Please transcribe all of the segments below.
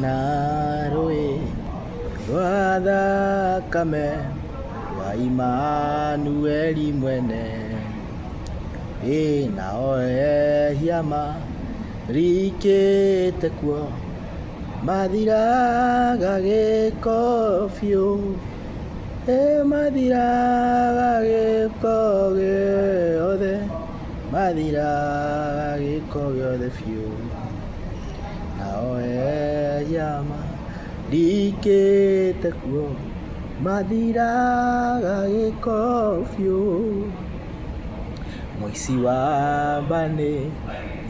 na rũĩ rwa thakame rwa Imanueli mwene, nao ehia marikĩte kuo mathiraga gĩko biũ, mathiraga gĩko gĩothe, mathiraga gĩko gĩothe biũ, nao ehia marikĩte kuo mathiraga gĩko biũ. Mũici wa mbane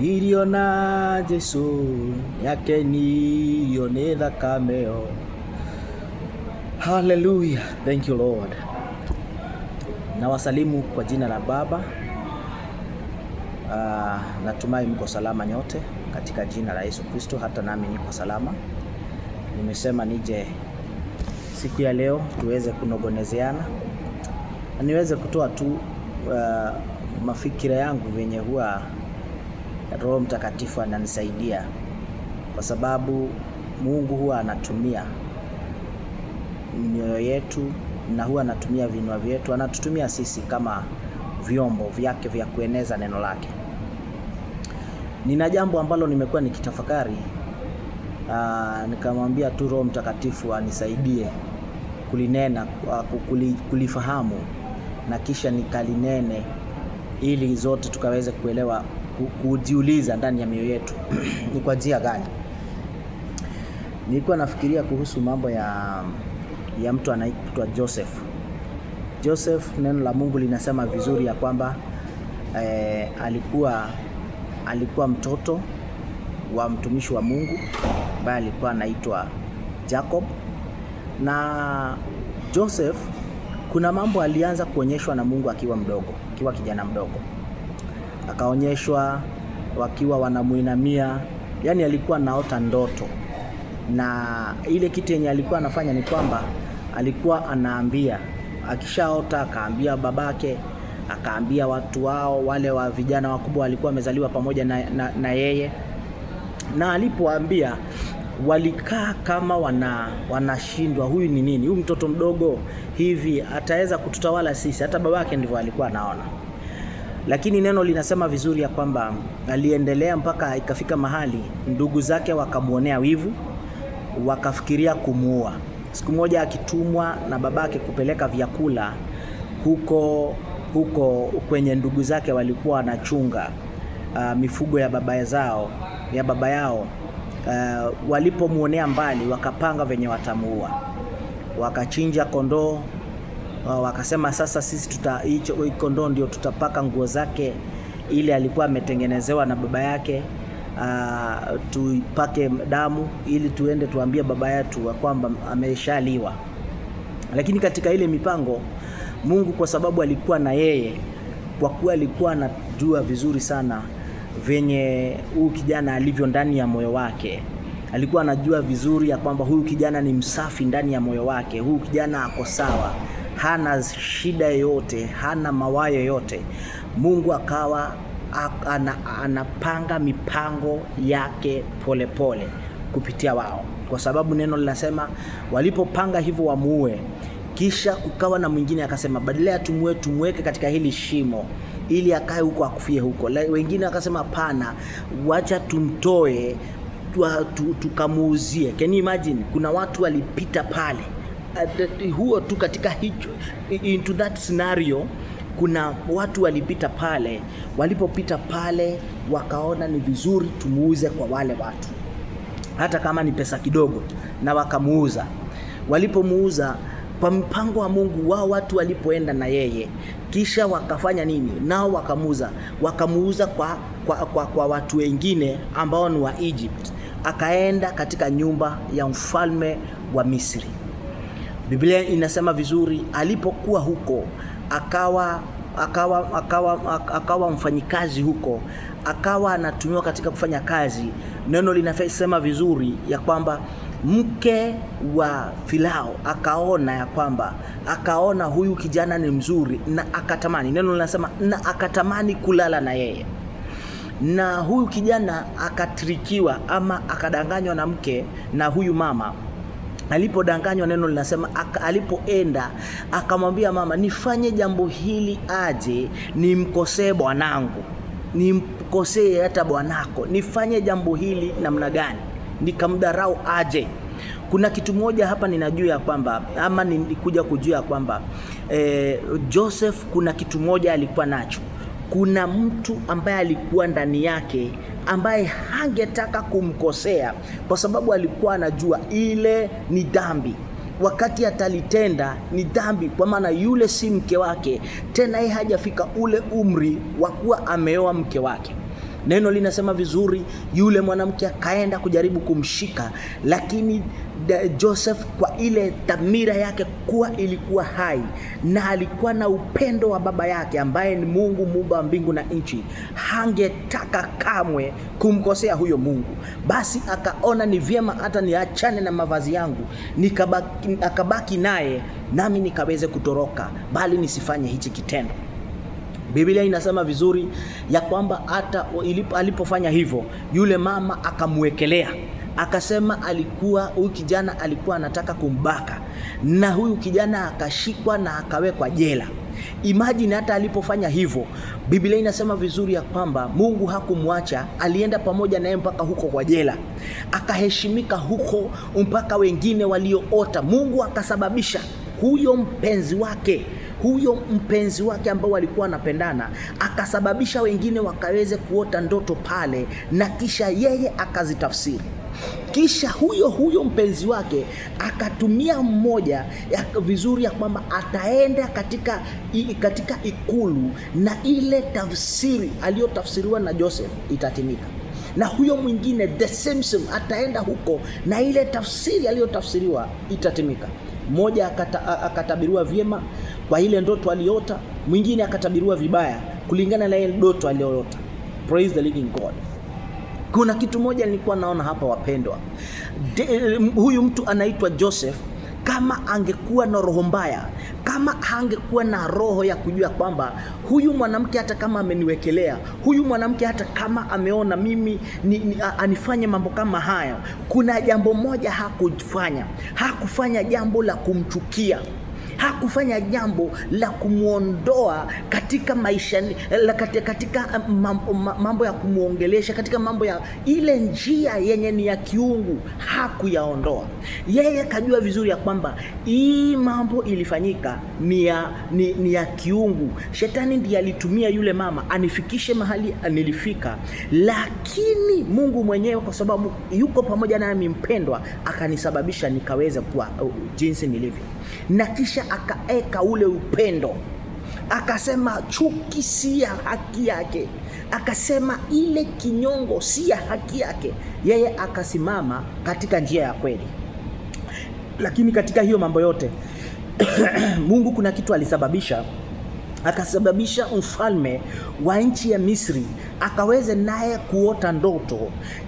irio na Jesu yakenirio nĩ thakame ĩyo. Hallelujah, thank you Lord. Na wasalimu kwa jina la Baba. Natumai mko salama nyote katika jina la Yesu Kristo, hata nami niko salama. Nimesema nije siku ya leo tuweze kunogonezeana, niweze kutoa tu mafikira yangu venye huwa Roho Mtakatifu ananisaidia, kwa sababu Mungu huwa anatumia mioyo yetu na huwa anatumia vinywa vyetu, anatutumia sisi kama vyombo vyake vya kueneza neno lake. Nina jambo ambalo nimekuwa nikitafakari, nikamwambia tu Roho Mtakatifu anisaidie kulinena, kulifahamu na kisha nikalinene, ili zote tukaweze kuelewa, kujiuliza ndani ya mioyo yetu ni kwa njia gani. Nilikuwa nafikiria kuhusu mambo ya mtu anaitwa Joseph. Joseph, neno la Mungu linasema vizuri ya kwamba alikuwa mtoto wa mtumishi wa Mungu ambaye alikuwa anaitwa Jacob. Na Joseph, kuna mambo alianza kuonyeshwa na Mungu akiwa mdogo, akiwa kijana mdogo. Akaonyeshwa wakiwa wanamuinamia, yani alikuwa naota ndoto. Na ile kitu yenye alikuwa anafanya ni kwamba alikuwa anaambia, akishaota akaambia babake, akaambia watu wao, wale wa vijana wakubwa walikuwa wamezaliwa pamoja na yeye. Na alipoambia walikaa kama wanashindwa, huyu ni nini? Huyu mtoto mdogo hivi ataweza kututawala sisi? Hata babake ndivyo alikuwa anaona. Lakini neno linasema vizuri ya kwamba aliendelea mpaka ikafika mahali ndugu zake wakamuonea wivu, wakafikiria kumuua. Siku moja akitumwa na babake kupeleka vyakula huko kwenye ndugu zake walikuwa wanachunga mifugo ya baba yao, walipomuonea mbali wakapanga venye watamuua. Wakachinja kondoo, wakasema sasa sisi hicho kondoo ndio tutapaka nguo zake ili alikuwa ametengenezewa na baba yake, tupake damu ili tuende tuambie baba yetu kwamba ameshaliwa. Lakini katika ile mipango, Mungu kwa sababu alikuwa na yeye, kwa kuwa alikuwa anajua vizuri sana venye huyu kijana alivyo ndani ya moyo wake, alikuwa anajua vizuri ya kwamba huyu kijana ni msafi ndani ya moyo wake, huyu kijana ako sawa, hana shida yoyote, hana mawazo yoyote. Mungu akawa anapanga mipango yake pole kupitia wao, kwa sababu neno linasema walipopanga hivyo wamuue, kisha kukawa na mwingine akasema badala tumweke katika hili shimo ili akae huko akufie huko. Wengine akasema hapana, wacha tumtoe tukamuuzie. Can you imagine? Kuna watu walipita pale, huo tu katika hicho, into that scenario, kuna watu walipita pale. Walipopita pale wakaona ni vizuri tumuuze kwa wale watu, hata kama ni pesa kidogo, na wakamuuza. Walipomuuza kwa mpango wa Mungu, wao watu walipoenda na yeye, kisha wakafanya nini? Nao wakamuuza kwa watu wengine ambao ni wa Egypt. Akaenda katika nyumba ya mfalme wa Misri. Biblia inasema vizuri, alipokuwa huko akawa mfanyikazi huko, akawa anatumiwa katika kufanya kazi. Neno linasema vizuri ya kwamba mke wa Farao akaona huyu kijana ni mzuri na akatamani, neno linasema na akatamani kulala na yeye. na huyu kijana akatrikiwa ama akadanganywa na mke na huyu mama. Alipodanganywa, neno linasema alipoenda akamwambia mama, nifanye jambo hili aje nimkosee bwanangu, nimkosee hata bwanako, nifanye jambo hili namna gani, nikamdharau aje? Kuna kitu moja hapa ninajua ya kwamba, ama nilikuja kujua kwamba Joseph kuna kitu moja alikuwa nacho. Kuna mtu ambaye alikuwa ndani yake ambaye hangetaka kumkosea, kwa sababu alikuwa anajua ile ni dhambi. Wakati atalitenda ni dhambi, kwa maana yule si mke wake tena, yeye hajafika ule umri wa kuwa ameoa mke wake. Neno linasema vizuri, yule mwanamke akaenda kujaribu kumshika, lakini Joseph kwa ile dhamira yake kuwa ilikuwa hai na alikuwa na upendo wa baba yake ambaye ni Mungu muumba wa mbingu na nchi, hangetaka kamwe kumkosea huyo Mungu. Basi akaona ni vyema hata niachane na mavazi yangu, akabaki naye nami nikaweze kutoroka, bali nisifanye hichi kitendo. Biblia inasema vizuri ya kwamba hata alipofanya hivyo, yule mama akamwekelea, akasema huyu kijana alikuwa anataka kumbaka, na huyu kijana akashikwa na akawekwa jela. Imagine hata alipofanya hivyo, Biblia inasema vizuri ya kwamba Mungu hakumwacha, alienda pamoja naye mpaka huko kwa jela, akaheshimika huko mpaka wengine walioota. Mungu akasababisha huyo mpenzi wake ambao walikuwa wanapendana, akasababisha wengine wakaweze kuota ndoto pale, na kisha yeye akazitafsiri. Kisha huyo mpenzi wake akatumia mmoja vizuri ya kwamba ataenda katika ikulu na ile tafsiri aliyotafsiriwa na Joseph itatimika, na huyo mwingine the same ataenda huko na ile tafsiri aliyotafsiriwa itatimika. Mmoja akatabiriwa vyema kwa ile ndoto aliota, mwingine akatabiriwa vibaya kulingana na ile ndoto aliyoota. Praise the living God. Kuna kitu moja nilikuwa naona hapa wapendwa. Huyu mtu anaitwa Joseph, kama angekuwa na roho mbaya, kama angekuwa na roho ya kujua kwamba huyu mwanamke hata kama ameniwekelea, huyu mwanamke hata kama ameona mimi anifanye mambo kama haya, kuna jambo moja hakufanya jambo la kumchukia, hakufanya jambo la kumuondoa katika maisha, katika mambo ya kumuongelesha, katika mambo ya ile njia yenye ni ya kiungu, hakuyaondoa. Yeye kajua vizuri ya kwamba hii mambo ilifanyika ni ya kiungu. Shetani ndiye alitumia yule mama anifikishe mahali nilifika, lakini Mungu mwenyewe kwa sababu yuko pamoja nami mpendwa, akanisababisha nikaweza kuwa jinsi nilivyo. Na kisha akaeka ule upendo, akasema chuki si ya haki yake, akasema ile kinyongo si ya haki yake. Yeye akasimama katika njia ya kweli. Lakini katika hiyo mambo yote Mungu kuna kitu alisababisha. Akasababisha mfalme wa nchi ya Misri akaweze naye kuota ndoto.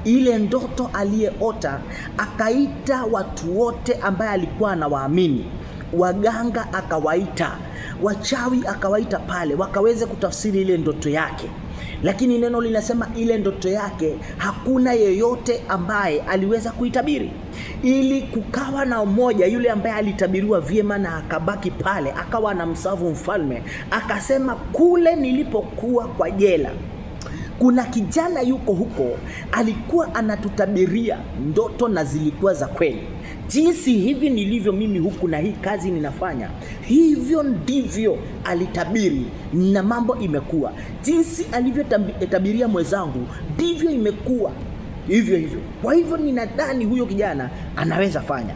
Ile ndoto aliyeota akaita watu wote ambaye alikuwa anawaamini, waganga akawaita, wachawi akawaita pale, wakaweze kutafsiri ile ndoto yake. Lakini neno linasema ile ndoto yake hakuna yeyote ambaye aliweza kuitabiri. Ili kukawa na mmoja yule ambaye alitabiriwa vyema na akabaki pale, akawa na msavu mfalme, akasema kule nilipokuwa kwa jela, kuna kijana yuko huko alikuwa anatutabiria ndoto na zilikuwa za kweli. Jinsi hivi nilivyo mimi huku na hii kazi ninafanya, hivyo ndivyo alitabiri na mambo imekuwa. Jinsi alivyotabiria mwenzangu ndivyo imekuwa hivyo. Kwa hivyo ninadhani huyo kijana anaweza fanya.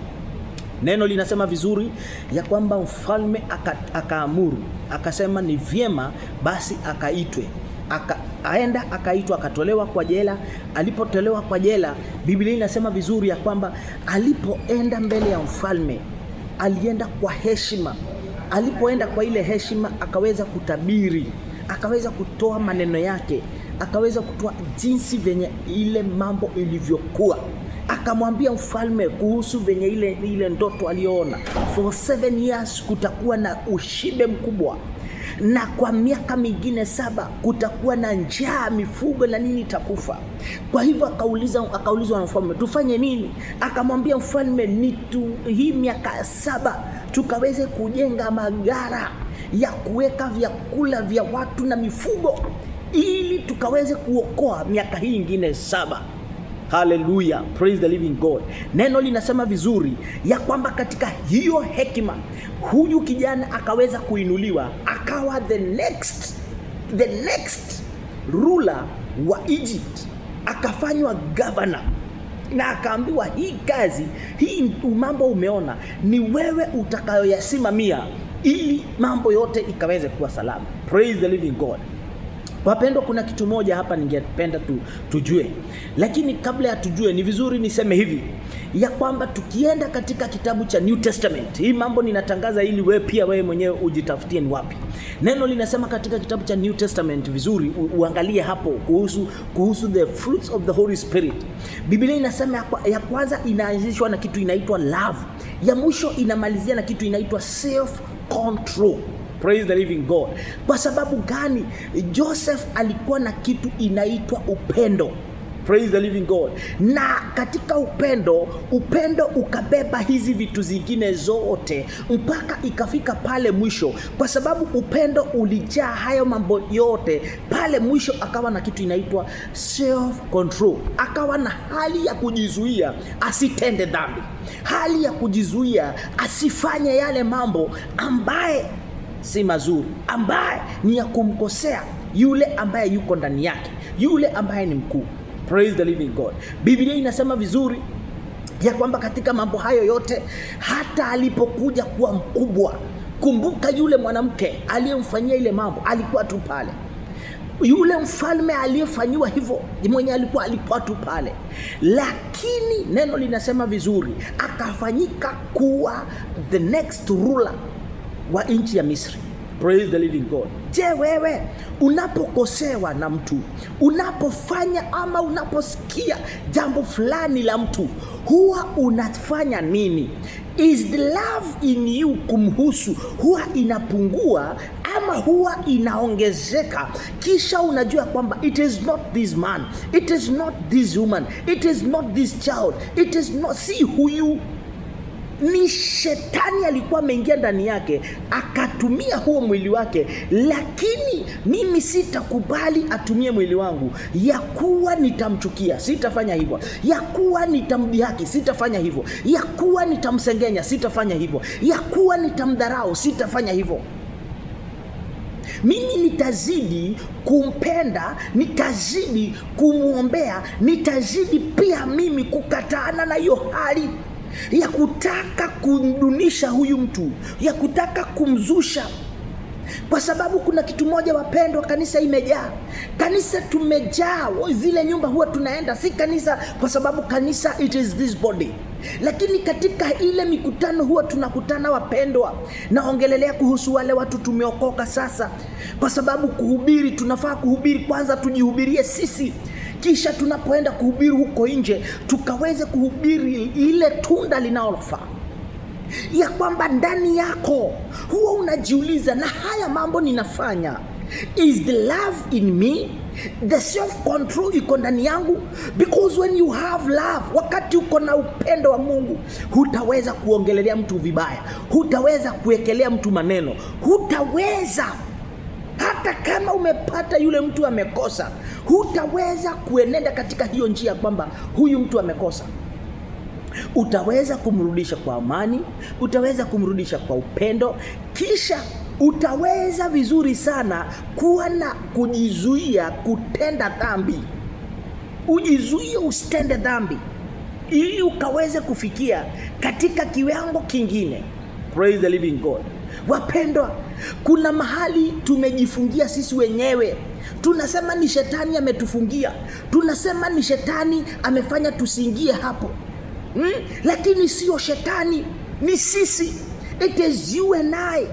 Neno linasema vizuri ya kwamba mfalme akaamuru, akasema ni vyema basi akaitwe. Aenda akaitwa, akatolewa kwa jela. Alipotolewa kwa jela, Biblia inasema vizuri ya kwamba alipoenda mbele ya mfalme alienda kwa heshima. Alipoenda kwa ile heshima akaweza kutabiri, akaweza kutoa maneno yake, akaweza kutoa jinsi venye ile mambo ilivyokuwa. Akamwambia mfalme kuhusu venye ile ndoto aliyoona. For 7 years kutakuwa na ushibe mkubwa. na kwa miaka mingine 7 kutakuwa na njaa, mifugo na nini itakufa. Kwa hivyo akaulizwa na mfalme, tufanye nini? Akamwambia mfalme, hii miaka 7 tukaweze kujenga magara ya kuweka vyakula vya watu na mifugo, ili tukaweze kuokoa miaka hii ingine 7. Hallelujah, praise the living God. Neno linasema vizuri ya kwamba katika hiyo hekima huyu kijana akaweza kuinuliwa, akawa the next ruler wa Egypt, akafanywa governor, na akaambiwa hii kazi, hii mambo umeona ni wewe utakayoyasimamia ili mambo yote ikaweze kuwa salama. Praise the living God. Wapendwa, kuna kitu moja hapa ningependa tujue, lakini kabla ya tujue ni vizuri niseme hivi ya kwamba tukienda katika kitabu cha New Testament, hii mambo ninatangaza ili wewe mwenyewe ujitafutie ni wapi. Neno linasema katika kitabu cha New Testament, vizuri uangalie hapo kuhusu the fruits of the Holy Spirit. Biblia inasema ya kwanza inaanzishwa na kitu inaitwa love, ya mwisho inamalizia na kitu inaitwa self control. Praise the living God. Kwa sababu gani? Joseph alikuwa na kitu inaitwa upendo. Praise the living God. Na katika upendo ukabeba hizi vitu zingine zote mpaka ikafika pale mwisho. Kwa sababu upendo ulijaa hayo mambo yote, pale mwisho akawa na kitu inaitwa self control. Akawa na hali ya kujizuia asitende dhambi, hali ya kujizuia asifanye yale mambo ambaye si mazuri, ambaye ni ya kumkosea yule ambaye yuko ndani yake, yule ambaye ni mkuu. Praise the living God. Biblia inasema vizuri ya kwamba katika mambo hayo yote, hata alipokuja kuwa mkubwa, kumbuka yule mwanamke aliyemfanyia ile mambo alikuwa tu pale. Yule mfalme aliyefanyiwa hivyo mwenye alikuwa tu pale, lakini neno linasema vizuri akafanyika kuwa the next ruler wa nchi ya Misri. Praise the living God. Je, wewe unapokosewa na mtu, unapofanya ama unaposikia jambo fulani la mtu, huwa unafanya nini? Is the love in you kumhusu huwa inapungua ama huwa inaongezeka? Kisha unajua kwamba it is not this man, it is not this woman, it is not this child, it is not, si huyu, ni shetani alikuwa ameingia ndani yake akatumia huo mwili wake. Lakini mimi sitakubali atumie mwili wangu, ya kuwa nitamchukia, sitafanya hivyo; ya kuwa nitamdhihaki, sitafanya hivyo; ya kuwa nitamsengenya, sitafanya hivyo; ya kuwa nitamdharau, sitafanya hivyo. Mimi nitazidi kumpenda, nitazidi kumwombea, nitazidi pia mimi kukataana na hiyo hali ya kutaka kumdunisha huyu mtu, ya kutaka kumzusha. Kwa sababu kuna kitu moja wapendwa, kanisa imejaa. Kanisa tumejaa, zile nyumba huwa tunaenda, si kanisa kwa sababu kanisa it is this body. Lakini katika ile mikutano huwa tunakutana wapendwa, naongelelea kuhusu wale watu tumeokoka sasa. Kwa sababu kuhubiri, tunafaa kuhubiri kwanza tujihubirie sisi, kisha tunapoenda kuhubiri huko nje tukaweze kuhubiri ile tunda linalofaa. Ya kwamba ndani yako huwa unajiuliza, na haya mambo ninafanya, is the love in me? The self control iko ndani yangu? Because when you have love, wakati uko na upendo wa Mungu, hutaweza kuongelelea mtu vibaya, hutaweza kuwekelea mtu maneno, hutaweza hata kama umepata yule mtu amekosa, hutaweza kuenenda katika hiyo njia kwamba huyu mtu amekosa. Utaweza kumrudisha kwa amani, utaweza kumrudisha kwa upendo, kisha utaweza vizuri sana kuwa na kujizuia kutenda dhambi. Ujizuie usitende dhambi ili ukaweze kufikia katika kiwango kingine. Praise the living God. Wapendwa, kuna mahali tumejifungia sisi wenyewe. Tunasema ni shetani ametufungia, tunasema ni shetani amefanya tusiingie hapo. Lakini sio shetani, ni sisi. It is you and I.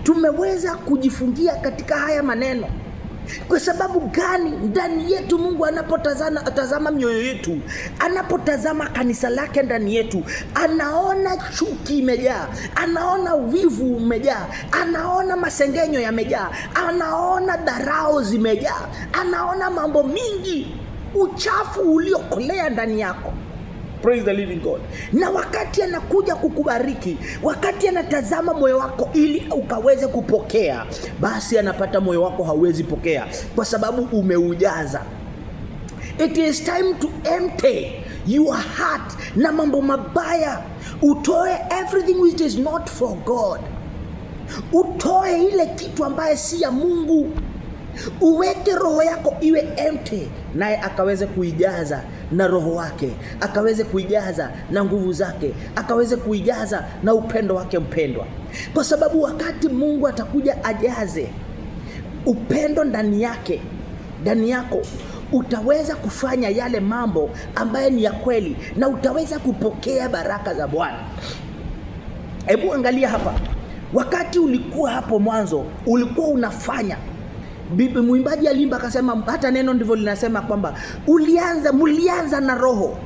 Tumeweza kujifungia katika haya maneno. Kwa sababu gani? Ndani yetu Mungu anapotazama mioyo yetu, anapotazama kanisa lake ndani yetu, anaona chuki imejaa, anaona wivu umejaa, anaona masengenyo yamejaa, anaona dharau zimejaa, anaona mambo mingi, uchafu uliokolea ndani yako. Praise the living God. Na wakati anakuja kukubariki, wakati anatazama moyo wako ili ukaweze kupokea, basi anapata moyo wako hauwezi pokea kwa sababu umeujaza. It is time to empty your heart na mambo mabaya. Utoe everything which is not for God. Utoe ile kitu ambaye si ya Mungu. Uweke roho yako iwe empty, naye akaweze kuijaza na roho wake, akaweze kuijaza na nguvu zake, akaweze kuijaza na upendo wake mpendwa. Kwa sababu wakati Mungu atakuja ajaze upendo ndani yako, utaweza kufanya yale mambo ambaye ni ya kweli, na utaweza kupokea baraka za Bwana. Hebu angalia hapa, wakati ulikuwa hapo mwanzo, ulikuwa unafanya, mwimbaji alimba akasema, hata neno ndivyo linasema kwamba mlianza na roho,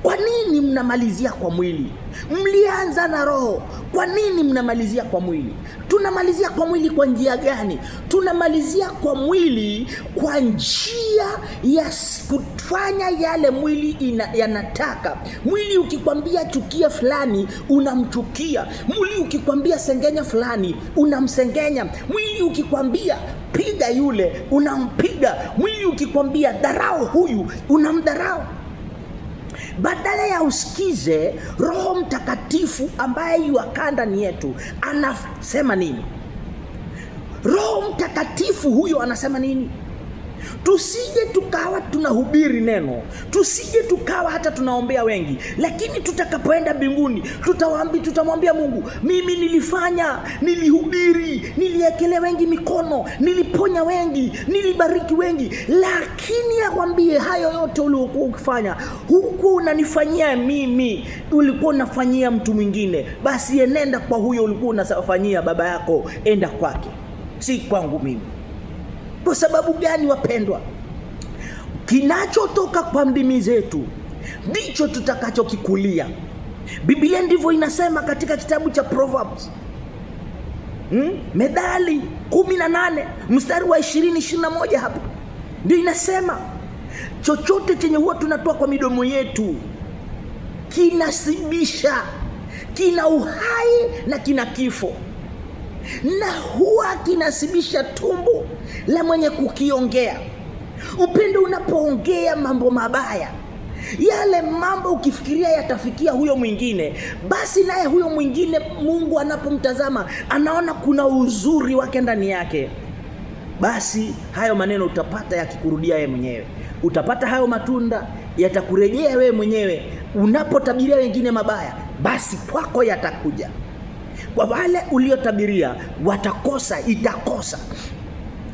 kwa nini mnamalizia kwa mwili? Mlianza na roho, kwa nini mnamalizia kwa mwili? Tunamalizia kwa mwili kwa njia gani? Tunamalizia kwa mwili kwa njia ya kufanya yale mwili yanataka. Mwili ukikwambia chukia fulani, unamchukia. Mwili ukikwambia sengenya fulani, unamsengenya. Mwili ukikwambia piga yule, unampiga. Mwili ukikwambia dharau huyu, unamdharau. Badala ya usikize Roho Mtakatifu ambaye yuakaa ndani yetu anasema nini? Roho Mtakatifu huyo anasema nini? Tusije tukawa tunahubiri neno, tusije tukawa hata tunaombea wengi, lakini tutakapoenda mbinguni tutamwambia Mungu, mimi nilifanya, nilihubiri, niliekelea wengi mikono, niliponya wengi, nilibariki wengi, lakini akwambie hayo yote uliokuwa ukifanya, huku unanifanyia mimi, ulikuwa unafanyia mtu mwingine. Basi enenda kwa huyo ulikuwa unafanyia baba yako, enda kwake, si kwangu mimi. Kwa sababu gani wapendwa? Kinachotoka kwa ndimi zetu ndicho tutakachokikulia. Biblia ndivyo inasema katika kitabu cha Proverbs. Methali 18 mstari wa 20-21 hapo. Ndio inasema chochote chenye huwa tunatoa kwa midomo yetu kinasibisha, kina uhai na kina kifo. Na huwa kinasibisha tumbo la mwenye kukiongea. Upendo unapoongea mambo mabaya, yale mambo ukifikiria yatafikia huyo mwingine, basi naye huyo mwingine Mungu anapomtazama anaona kuna uzuri wake ndani yake. Basi hayo maneno utapata yakikurudia wewe mwenyewe. Utapata hayo matunda yatakurejea wewe mwenyewe. Unapotabiria wengine mabaya, basi kwako yatakuja. Kwa wale uliotabiria watakosa, itakosa,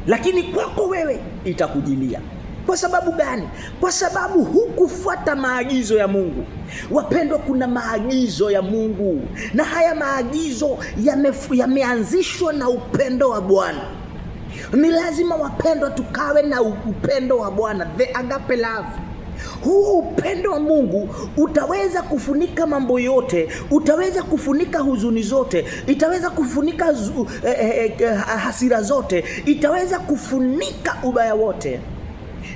lakini kwako wewe itakujilia. Kwa sababu gani? Kwa sababu hukufuata maagizo ya Mungu. Wapendwa, kuna maagizo ya Mungu, na haya maagizo yameanzishwa na upendo wa Bwana. Ni lazima wapendwa tukawe na upendo wa Bwana, the agape love. Huo upendo wa Mungu utaweza kufunika mambo yote, utaweza kufunika huzuni zote, itaweza kufunika hasira zote, itaweza kufunika ubaya wote.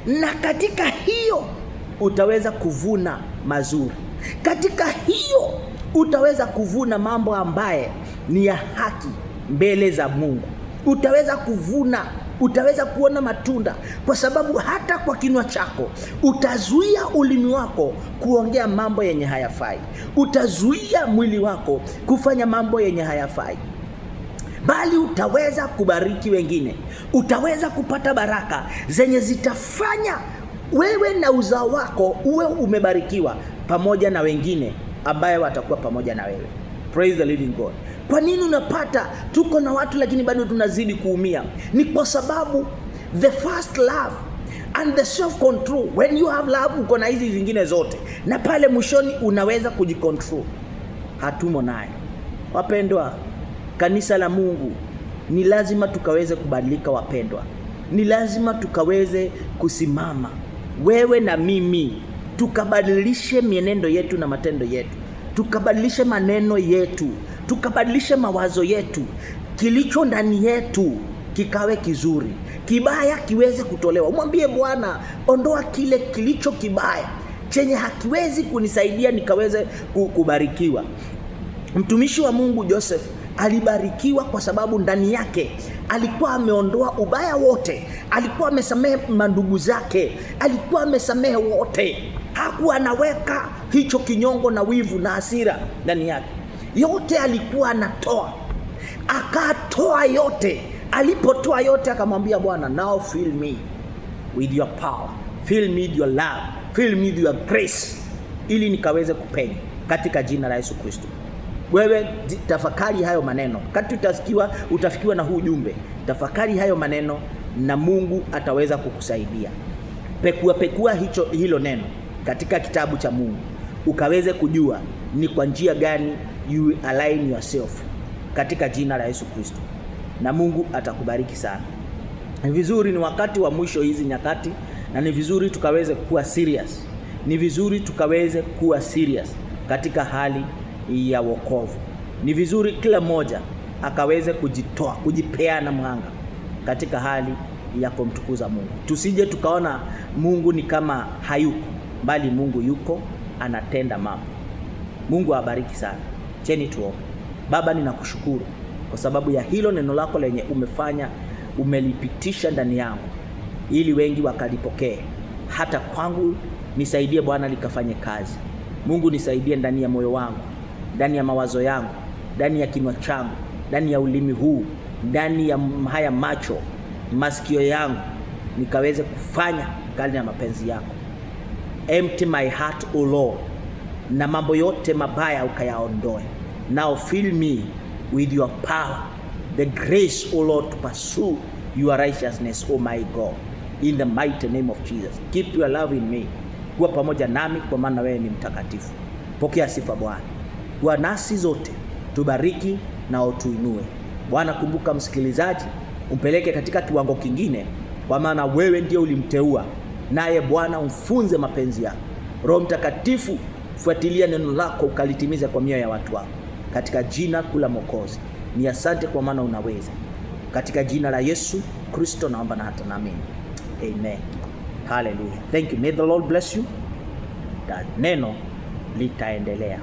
Na katika hiyo utaweza kuvuna mazuri. Katika hiyo utaweza kuvuna mambo ambaye ni ya haki mbele za Mungu. Utaweza kuvuna, utaweza kuona matunda, kwa sababu hata kwa kinywa chako utazuia ulimi wako kuongea mambo yenye hayafai. Utazuia mwili wako kufanya mambo yenye hayafai, bali utaweza kubariki wengine. Utaweza kupata baraka zenye zitafanya wewe na uzao wako uwe umebarikiwa pamoja na wengine ambaye watakuwa pamoja na wewe. Praise the living God. Kwa nini unapata tuko na watu lakini bado tunazidi kuumia? Ni kwa sababu the first love and the self control. When you have love, uko na hizi zingine zote, na pale mwishoni unaweza kujicontrol. Hatumo naye. Wapendwa, kanisa la Mungu ni lazima tukaweze kubadilika wapendwa. ni lazima tukaweze kusimama, wewe na mimi, tukabadilishe mienendo yetu na matendo yetu, tukabadilishe maneno yetu, tukabadilishe mawazo yetu, kilicho ndani yetu kikawe kizuri, kibaya kiweze kutolewa. Mwambie Bwana, ondoa kile kilicho kibaya chenye hakiwezi kunisaidia nikaweze kubarikiwa. Mtumishi wa Mungu Joseph alibarikiwa kwa sababu ndani yake alikuwa ameondoa ubaya wote, alikuwa amesamehe mandugu zake, alikuwa amesamehe wote. Hakuwa anaweka hicho kinyongo na wivu na hasira ndani yake. Yote alikuwa anatoa, akatoa yote. Alipotoa yote akamwambia Bwana, now fill me with your power, fill me with your love, fill me with your grace, ili nikaweze kupenya katika jina la Yesu Kristo. Wewe tafakari hayo maneno. Kati utafikiwa na huu ujumbe, tafakari hayo maneno na Mungu ataweza kukusaidia. Pekua hilo neno katika kitabu cha Mungu, ukaweze kujua ni kwa njia gani you align yourself katika jina la Yesu Kristo, na Mungu atakubariki sana. Ni vizuri, ni wakati wa mwisho hizi nyakati, na ni vizuri tukaweze kuwa serious. Ni vizuri tukaweze kuwa serious katika hali ya wokovu. Ni vizuri kila mmoja akaweze kujitoa, kujipeana mhanga katika hali ya kumtukuza Mungu. Tusije tukaona Mungu ni kama hayuko, bali Mungu yuko, anatenda mambo. Mungu awabariki sana. Cheni tuombe. Baba, ninakushukuru kwa sababu ya hilo neno lako lenye umelipitisha ndani yangu, ili wengi wakalipokee. Hata kwangu nisaidie Bwana, likafanye kazi. Mungu, nisaidie ndani ya moyo wangu, ndani ya mawazo yangu, ndani ya kinywa changu, ndani ya ulimi huu, ndani ya haya macho, masikio yangu, nikaweze kufanya kazi ya mapenzi yako. Empty my heart, O Lord, na mambo yote mabaya ukayaondoe. Now fill me with your power, the grace, O Lord, to pursue your righteousness, O my God, in the mighty name of Jesus. Keep your love in me. Kuwa pamoja nami, kwa maana wewe ni mtakatifu. Pokea sifa Bwana. Kuwa nasi zote, tubariki na utuinue. Bwana, kumbuka msikilizaji, umpeleke katika kiwango kingine, kwa maana wewe ndiye ulimteua. Naye Bwana, umfunze mapenzi yako. Roho Mtakatifu, fuatilia neno lako ukalitimize kwa mioyo ya watu wako. Katika jina kula Mwokozi. Ni asante kwa maana unaweza. Katika jina la Yesu Kristo naomba na hata naamini. Amen. Hallelujah. Thank you. May the Lord bless you. Neno litaendelea.